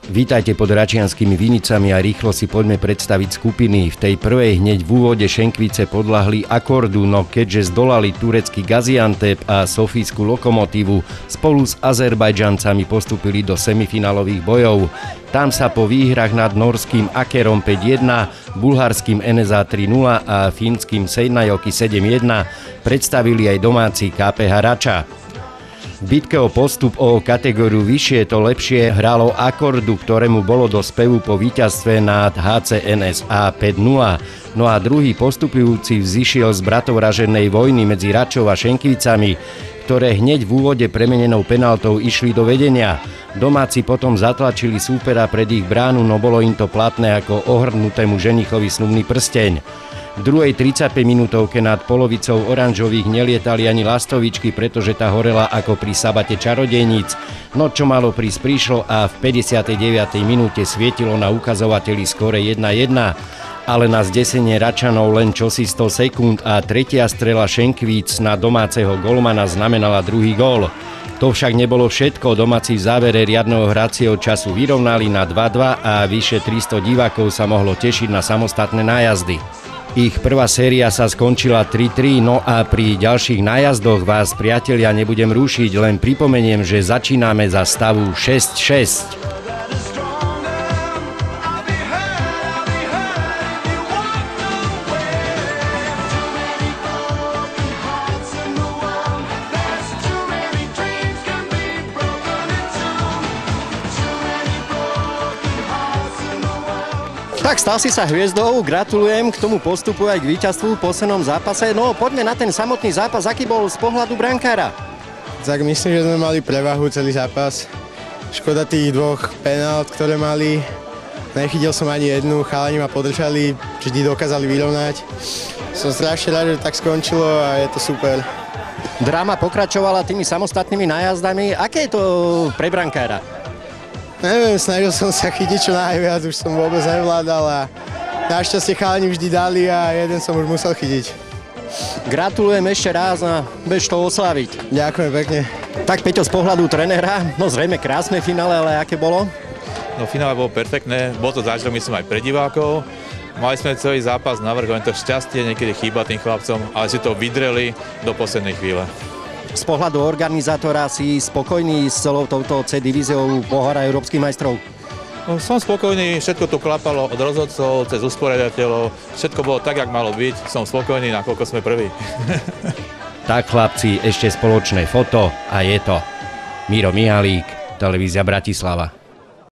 Vítajte pod Račianskými Vinicami a rýchlo si poďme predstaviť skupiny. V tej prvej hneď v úvode Šenkvice podľahli Akordu, no keďže zdolali turecký Gaziantep a Sofijskú Lokomotívu, spolu s Azerbajdžancami postúpili do semifinálových bojov. Tam sa po výhrach nad norským Akerom 5-1, bulharským NSA 3-0 a fínskym Seinäjoki 7-1 predstavili aj domáci KPH Rača. V bitke o postup o kategóriu vyššie to lepšie hralo Akordu, ktorému bolo do spevu po víťazstve nad HC NSA 5-0. No a druhý postupujúci vzišiel z bratovraženej vojny medzi Račou a Šenkvicami, ktoré hneď v úvode premenenou penaltou išli do vedenia. Domáci potom zatlačili súpera pred ich bránu, no bolo im to platné ako ohrnutému ženichovi snubný prsteň. V druhej 35 minútovke nad polovicou oranžových nelietali ani lastovičky, pretože tá horela ako pri sabate čarodejníc. No čo malo prísť prišlo a v 59. minúte svietilo na ukazovateli skóre 1-1. Ale na zdesenie Račanov len čosi 100 sekúnd a tretia strela Šenkvíc na domáceho golmana znamenala druhý gól. To však nebolo všetko, domáci v závere riadneho hracieho času vyrovnali na 2-2 a vyše 300 divákov sa mohlo tešiť na samostatné nájazdy. Ich prvá séria sa skončila 3-3, no a pri ďalších nájazdoch vás, priatelia, nebudem rušiť, len pripomeniem, že začíname za stavu 6-6. Tak stal si sa hviezdou, gratulujem k tomu postupu aj k víťazstvu v poslednom zápase. No poďme na ten samotný zápas, aký bol z pohľadu brankára? Tak myslím, že sme mali prevahu celý zápas. Škoda tých dvoch penalt, ktoré mali. Nechytil som ani jednu, chalani ma podržali, vždy dokázali vyrovnať. Som strašne rád, že tak skončilo a je to super. Dráma pokračovala tými samostatnými nájazdami. Aké je to pre brankára? Neviem, snažil som sa chytiť čo najviac, už som vôbec nevládal a našťastie chalani vždy dali a jeden som už musel chytiť. Gratulujem ešte raz a budeš to osláviť. Ďakujem pekne. Tak Peťo, z pohľadu trénera, no zrejme krásne finále, ale aké bolo? No finále bolo perfektné, bol to zážitok myslím aj pre divákov. Mali sme celý zápas navrh, len to šťastie niekedy chýba tým chlapcom, ale si to vydreli do poslednej chvíle. Z pohľadu organizátora si spokojný s celou touto C divíziou pohára európskych majstrov? No, som spokojný, všetko to klapalo od rozhodcov, cez usporiadateľov, všetko bolo tak, jak malo byť, som spokojný, nakoľko sme prví. Tak chlapci, ešte spoločné foto a je to. Miro Mihalík, Televízia Bratislava.